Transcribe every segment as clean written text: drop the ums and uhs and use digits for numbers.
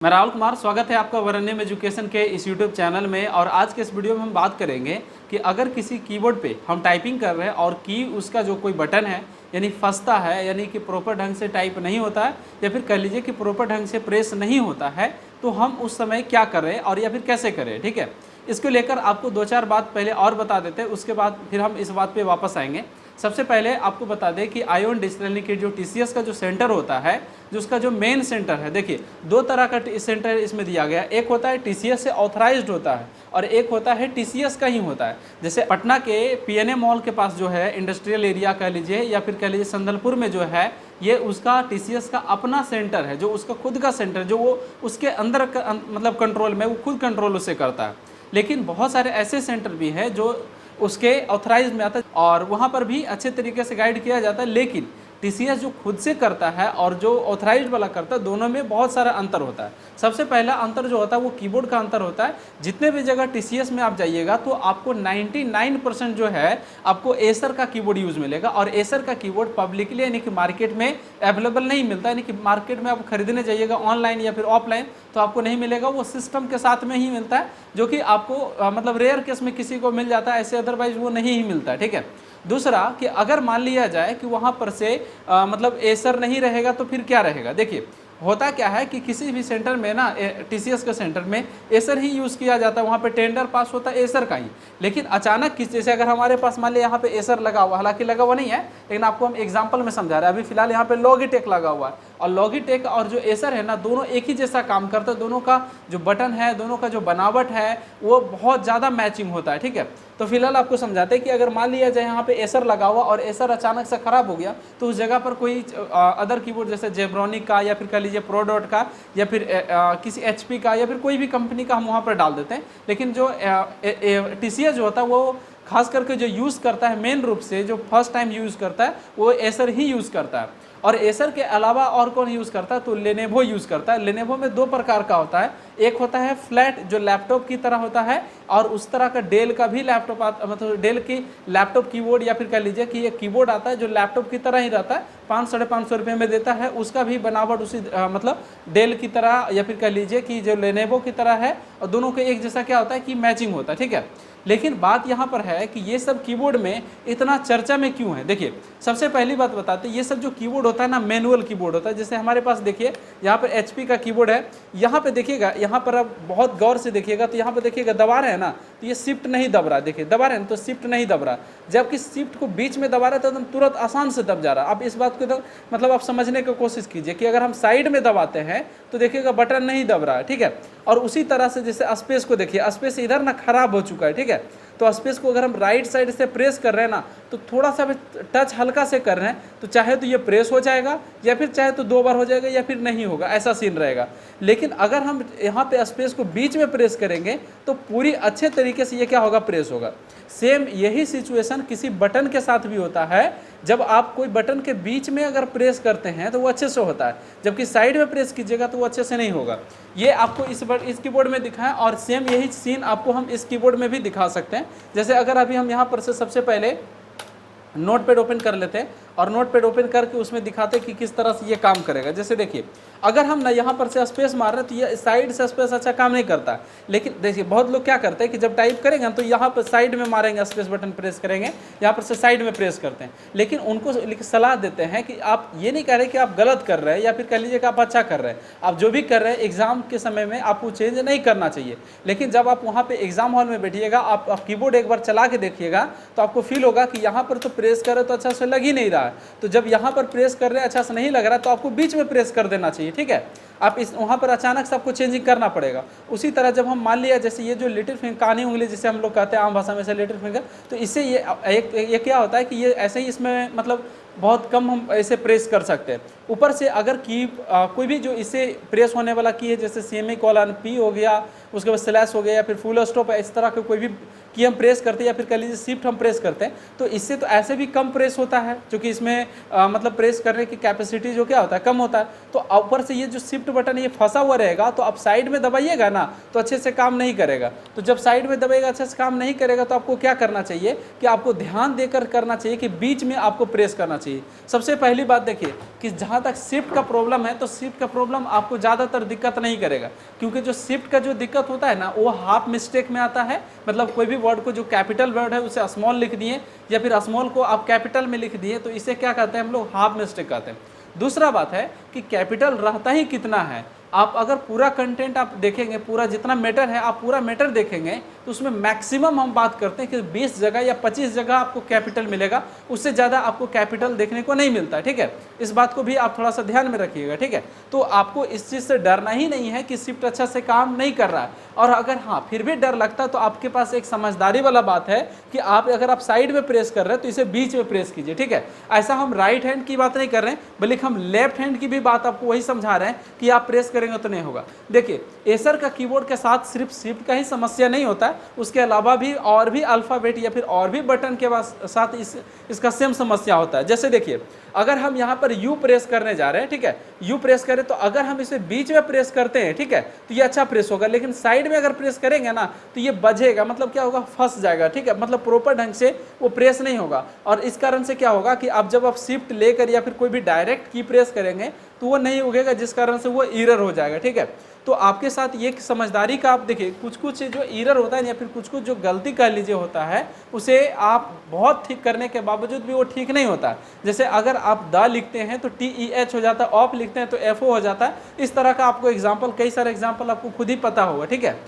मैं राहुल कुमार, स्वागत है आपका वरण्यम एजुकेशन के इस यूट्यूब चैनल में। और आज के इस वीडियो में हम बात करेंगे कि अगर किसी कीबोर्ड पे हम टाइपिंग कर रहे हैं और की उसका जो कोई बटन है यानी फंसता है, यानी कि प्रॉपर ढंग से टाइप नहीं होता है, या फिर कह लीजिए कि प्रॉपर ढंग से प्रेस नहीं होता है, तो हम उस समय क्या करें और या फिर कैसे करें। ठीक है, इसको लेकर आपको दो चार बात पहले और बता देते हैं, उसके बाद फिर हम इस बात पे वापस आएंगे। सबसे पहले आपको बता दें कि आयोन डिजिटल यानी कि जो टीसीएस का जो सेंटर होता है, जो उसका जो मेन सेंटर है, देखिए दो तरह का सेंटर इसमें दिया गया है। एक होता है टीसीएस से ऑथराइज्ड होता है और एक होता है टीसीएस का ही होता है। जैसे पटना के पीएनए मॉल के पास जो है इंडस्ट्रियल एरिया कह लीजिए, या फिर कह लीजिए संदलपुर में जो है, ये उसका टीसीएस का अपना सेंटर है, जो उसका खुद का सेंटर, जो वो उसके अंदर मतलब कंट्रोल में, वो खुद कंट्रोल उसे करता है। लेकिन बहुत सारे ऐसे सेंटर भी हैं जो उसके ऑथराइज में आता है और वहाँ पर भी अच्छे तरीके से गाइड किया जाता है। लेकिन टीसीएस जो खुद से करता है और जो ऑथराइज वाला करता है, दोनों में बहुत सारा अंतर होता है। सबसे पहला अंतर जो होता है वो कीबोर्ड का अंतर होता है। जितने भी जगह टीसीएस में आप जाइएगा तो आपको 99% जो है आपको एसर का कीबोर्ड यूज़ मिलेगा, और एसर का कीबोर्ड पब्लिकली यानी कि मार्केट में अवेलेबल नहीं मिलता। यानी कि मार्केट में आप खरीदने जाइएगा ऑनलाइन या फिर ऑफलाइन तो आपको नहीं मिलेगा, वो सिस्टम के साथ में ही मिलता है, जो कि आपको मतलब रेयर केस में किसी को मिल जाता है, ऐसे अदरवाइज वो नहीं ही मिलता है। ठीक है, दूसरा कि अगर मान लिया जाए कि वहाँ पर से मतलब एसर नहीं रहेगा तो फिर क्या रहेगा। देखिए होता क्या है कि किसी भी सेंटर में ना, टीसीएस के सेंटर में एसर ही यूज़ किया जाता है, वहाँ पे टेंडर पास होता है एसर का ही। लेकिन अचानक किस, जैसे अगर हमारे पास मान लिया यहाँ पे एसर लगा हुआ, हालांकि लगा हुआ नहीं है, लेकिन आपको हम एग्जांपल में समझा रहे हैं। अभी फिलहाल यहाँ पे लॉगिटेक लगा हुआ है, और लॉगिटेक और जो एसर है ना, दोनों एक ही जैसा काम करते हैं। दोनों का जो बटन है, दोनों का जो बनावट है, वो बहुत ज़्यादा मैचिंग होता है। ठीक है, तो फिलहाल आपको समझाते हैं कि अगर मान लिया जाए यहाँ पे एसर लगा हुआ और एसर अचानक से ख़राब हो गया, तो उस जगह पर कोई अदर कीबोर्ड जैसे जेब्रॉनिक का, या फिर कह लीजिए प्रोडॉट का, या फिर किसी एचपी का, या फिर कोई भी कंपनी का हम वहाँ पर डाल देते हैं। लेकिन जो टीसीएस जो होता है वो खास करके जो यूज़ करता है, मेन रूप से जो फर्स्ट टाइम यूज़ करता है वो एसर ही यूज़ करता है। और एसर के अलावा और कौन यूज़ करता है, तो लेनेवो यूज़ करता है। लेनेवो में दो प्रकार का होता है, एक होता है फ्लैट जो लैपटॉप की तरह होता है, और उस तरह का डेल का भी लैपटॉप आता, मतलब डेल की लैपटॉप कीबोर्ड, या फिर कह लीजिए कि ये कीबोर्ड आता है जो लैपटॉप की तरह ही रहता है, 500-550 रुपये में देता है। उसका भी बनावट उसी मतलब डेल की तरह, या फिर कह लीजिए कि जो लेनेवो की तरह है, और दोनों के एक जैसा क्या होता है कि मैचिंग होता है। ठीक है, लेकिन बात यहाँ पर है कि ये सब कीबोर्ड में इतना चर्चा में क्यों है। देखिए सबसे पहली बात बताते हैं, ये सब जो कीबोर्ड होता है ना, मैनुअल कीबोर्ड होता है। जैसे हमारे पास देखिए यहाँ पर एचपी का कीबोर्ड है, यहाँ पे देखिएगा, यहाँ पर आप बहुत गौर से देखिएगा तो यहाँ पर देखिएगा दबा रहे हैं ना, तो ये शिफ्ट नहीं दब रहा। देखिए दबा रहे हैं तो शिफ्ट नहीं दब रहा, जबकि शिफ्ट को बीच में दबा रहे तो एकदम तुरंत आसान से दब जा रहा। अब इस बात को तो मतलब आप समझने की कोशिश कीजिए कि अगर हम साइड में दबाते हैं तो देखिएगा बटन नहीं दब रहा है। ठीक है, और उसी तरह से जैसे स्पेस को देखिए, स्पेस इधर ना खराब हो चुका है। ठीक है, तो स्पेस को अगर हम राइट साइड से प्रेस कर रहे हैं ना, तो थोड़ा सा भी टच हल्का से कर रहे हैं तो चाहे तो ये प्रेस हो जाएगा, या फिर चाहे तो 2 बार हो जाएगा, या फिर नहीं होगा, ऐसा सीन रहेगा। लेकिन अगर हम यहाँ पे स्पेस को बीच में प्रेस करेंगे तो पूरी अच्छे तरीके से ये क्या होगा, प्रेस होगा। सेम यही सिचुएशन किसी बटन के साथ भी होता है। जब आप कोई बटन के बीच में अगर प्रेस करते हैं तो वो अच्छे से होता है, जबकि साइड में प्रेस कीजिएगा तो वो अच्छे से नहीं होगा। ये आपको इस कीबोर्ड में दिखा है, और सेम यही सीन आपको हम इस कीबोर्ड में भी दिखा सकते हैं। जैसे अगर अभी हम यहाँ पर से सबसे पहले नोटपैड ओपन कर लेते हैं, और नोटपैड ओपन करके उसमें दिखाते हैं कि किस तरह से ये काम करेगा। जैसे देखिए अगर हम ना यहाँ पर से स्पेस मार रहे हैं तो ये साइड से स्पेस अच्छा काम नहीं करता। लेकिन देखिए बहुत लोग क्या करते हैं कि जब टाइप करेंगे तो यहाँ पर साइड में मारेंगे, स्पेस बटन प्रेस करेंगे, यहाँ पर से साइड में प्रेस करते हैं। लेकिन उनको सलाह देते हैं कि आप ये नहीं कह रहे कि आप गलत कर रहे हैं, या फिर कह लीजिए कि आप अच्छा कर रहे हैं। आप जो भी कर रहे हैं एग्जाम के समय में आपको चेंज नहीं करना चाहिए। लेकिन जब आप वहाँ पर एग्जाम हॉल में बैठिएगा, आप कीबोर्ड एक बार चला के देखिएगा तो आपको फील होगा कि यहाँ पर तो प्रेस कर रहे तो अच्छा से लग ही नहीं रहा है। तो जब यहाँ पर प्रेस कर रहे हैं अच्छा से नहीं लग रहा है, तो आपको बीच में प्रेस कर देना चाहिए। ठीक है, आप इस वहाँ पर अचानक से आपको चेंजिंग करना पड़ेगा। उसी तरह जब हम मान लिया जैसे ये जो लिटिल फिंगर, कानी उंगली जिसे हम लोग कहते हैं आम भाषा में से लिटिल फिंगर, तो इससे ये क्या होता है कि ये ऐसे ही इसमें मतलब बहुत कम हम ऐसे प्रेस कर सकते हैं। ऊपर से अगर की कोई भी जो इससे प्रेस होने वाला की है, जैसे सेमीकोलन पी हो गया, उसके बाद स्लैश हो गया, या फिर फुल स्टॉप, इस तरह के कोई भी की हम प्रेस करते हैं, या फिर कह लीजिए शिफ्ट हम प्रेस करते हैं, तो इससे तो ऐसे भी कम प्रेस होता है, क्योंकि इसमें मतलब प्रेस करने की कैपेसिटी जो क्या होता है, कम होता है। तो ऊपर से ये जो शिफ्ट बटन ये फंसा हुआ रहेगा, तो आप साइड में दबाइएगा ना तो अच्छे से काम नहीं करेगा। तो जब साइड में दबाइएगा अच्छे से काम नहीं करेगा, तो आपको क्या करना चाहिए कि आपको ध्यान देकर करना चाहिए कि बीच में आपको प्रेस करना चाहिए। सबसे पहली बात देखिए कि जहाँ तक शिफ्ट का प्रॉब्लम है तो शिफ्ट का प्रॉब्लम आपको ज़्यादातर दिक्कत नहीं करेगा, क्योंकि जो शिफ्ट का जो दिक्कत होता है ना वो हाफ मिस्टेक में आता है। मतलब कोई भी वर्ड को जो कैपिटल वर्ड है उसे स्मॉल लिख दिए या फिर स्मॉल को आप कैपिटल में लिख दिए, तो इसे क्या कहते हैं हम लोग, हाफ मिस्टेक कहते हैं। दूसरा बात है कि कैपिटल रहता ही कितना है। आप अगर पूरा कंटेंट आप देखेंगे, पूरा जितना मैटर है आप पूरा मैटर देखेंगे तो उसमें मैक्सिमम हम बात करते हैं कि 20 जगह या 25 जगह आपको कैपिटल मिलेगा, उससे ज़्यादा आपको कैपिटल देखने को नहीं मिलता। ठीक है, इस बात को भी आप थोड़ा सा ध्यान में रखिएगा। ठीक है, तो आपको इस चीज़ से डरना ही नहीं है कि शिफ्ट अच्छा से काम नहीं कर रहा है। और अगर हाँ फिर भी डर लगता है तो आपके पास एक समझदारी वाला बात है कि आप अगर आप साइड में प्रेस कर रहे हैं तो इसे बीच में प्रेस कीजिए। ठीक है, ऐसा हम राइट हैंड की बात नहीं कर रहे हैं, बल्कि हम लेफ्ट हैंड की भी बात आपको वही समझा रहे हैं कि आप प्रेस करेंगे तो नहीं होगा। देखिए, एसर का कीबोर्ड के साथ सिर्फ शिफ्ट का ही समस्या नहीं होता है, उसके अलावा भी और भी अल्फ़ाबेट या फिर और भी बटन के साथ इसका सेम समस्या होता है। जैसे देखिए, अगर हम यहाँ पर यू प्रेस करने जा रहे हैं, ठीक है, यू प्रेस करें तो अगर हम इसे बीच में प्रेस करते हैं, ठीक है, तो ये अच्छा प्रेस होगा। लेकिन साइड में अगर प्रेस करेंगे ना तो ये बजेगा, मतलब क्या होगा, फंस जाएगा। ठीक है, मतलब प्रॉपर ढंग से वो प्रेस नहीं होगा। और इस कारण से क्या होगा कि अब जब आप शिफ्ट लेकर या फिर कोई भी डायरेक्ट की प्रेस करेंगे तो वो नहीं उगेगा, जिस कारण से वो एरर हो जाएगा। ठीक है, तो आपके साथ ये समझदारी का आप देखिए, कुछ कुछ जो एरर होता है या फिर कुछ कुछ जो गलती कह लीजिए होता है, उसे आप बहुत ठीक करने के बावजूद भी वो ठीक नहीं होता। जैसे अगर आप द लिखते हैं तो TEH हो जाता है, ऑफ लिखते हैं तो FO हो जाता है। इस तरह का आपको एग्जाम्पल, कई सारे एग्जाम्पल आपको खुद ही पता होगा। ठीक है,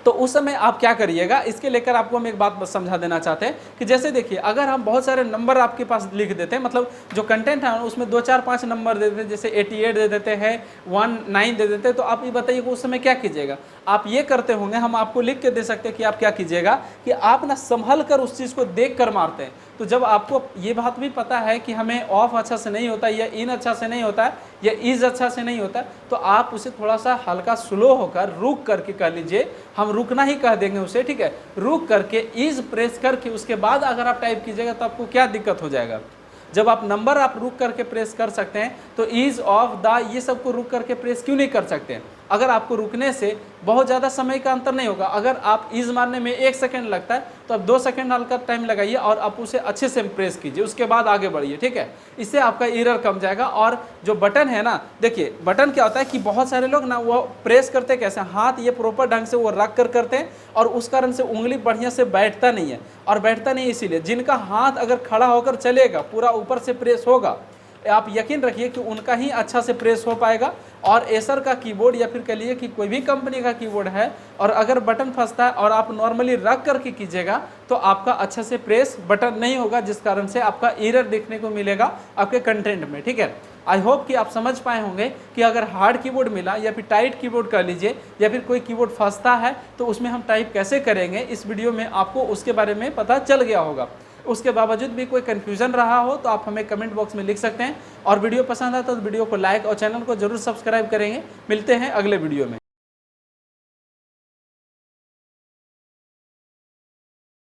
तो उस समय आप क्या करिएगा, इसके लेकर आपको हम एक बात समझा देना चाहते हैं कि जैसे देखिए, अगर हम बहुत सारे नंबर आपके पास लिख देते हैं, मतलब जो कंटेंट है उसमें 2 4 5 नंबर दे देते हैं, जैसे 88 दे देते हैं, 19 दे देते हैं, तो आप ये बताइए कि उस समय क्या कीजिएगा। आप ये करते होंगे, हम आपको लिख के दे सकते हैं कि आप क्या कीजिएगा कि आप ना संभल कर उस चीज़ को देख कर मारते हैं। तो जब आपको ये बात भी पता है कि हमें ऑफ अच्छा से नहीं होता, या इन अच्छा से नहीं होता है, या इज अच्छा से नहीं होता, तो आप उसे थोड़ा सा हल्का स्लो होकर रुक करके कह लीजिए, हम रुकना ही कह देंगे उसे। ठीक है, रुक करके इज प्रेस करके उसके बाद अगर आप टाइप कीजिएगा तो आपको क्या दिक्कत हो जाएगा। जब आप नंबर आप रुक करके प्रेस कर सकते हैं तो इज, ऑफ, द, ये सब को रुक करके प्रेस क्यों नहीं कर सकते हैं। अगर आपको रुकने से बहुत ज़्यादा समय का अंतर नहीं होगा, अगर आप इज मारने में 1 सेकंड लगता है तो आप 2 सेकंड हल्का टाइम लगाइए और आप उसे अच्छे से प्रेस कीजिए, उसके बाद आगे बढ़िए। ठीक है, इससे आपका एरर कम जाएगा। और जो बटन है ना, देखिए बटन क्या होता है कि बहुत सारे लोग ना वो प्रेस करते कैसे, हाथ ये प्रॉपर ढंग से वो रख कर करते हैं और उस कारण से उंगली बढ़िया से बैठता नहीं है। और बैठता नहीं इसीलिए, जिनका हाथ अगर खड़ा होकर चलेगा, पूरा ऊपर से प्रेस होगा, आप यकीन रखिए कि उनका ही अच्छा से प्रेस हो पाएगा। और एसर का कीबोर्ड या फिर कह लीजिए कि कोई भी कंपनी का कीबोर्ड है और अगर बटन फंसता है और आप नॉर्मली रख करके कीजिएगा तो आपका अच्छा से प्रेस बटन नहीं होगा, जिस कारण से आपका एरर देखने को मिलेगा आपके कंटेंट में। ठीक है, आई होप कि आप समझ पाए होंगे कि अगर हार्ड कीबोर्ड मिला या फिर टाइट कीबोर्ड कह लीजिए, या फिर कोई कीबोर्ड फंसता है तो उसमें हम टाइप कैसे करेंगे, इस वीडियो में आपको उसके बारे में पता चल गया होगा। उसके बावजूद भी कोई कन्फ्यूजन रहा हो तो आप हमें कमेंट बॉक्स में लिख सकते हैं। और वीडियो पसंद आता तो वीडियो को लाइक और चैनल को जरूर सब्सक्राइब करेंगे। मिलते हैं अगले वीडियो में।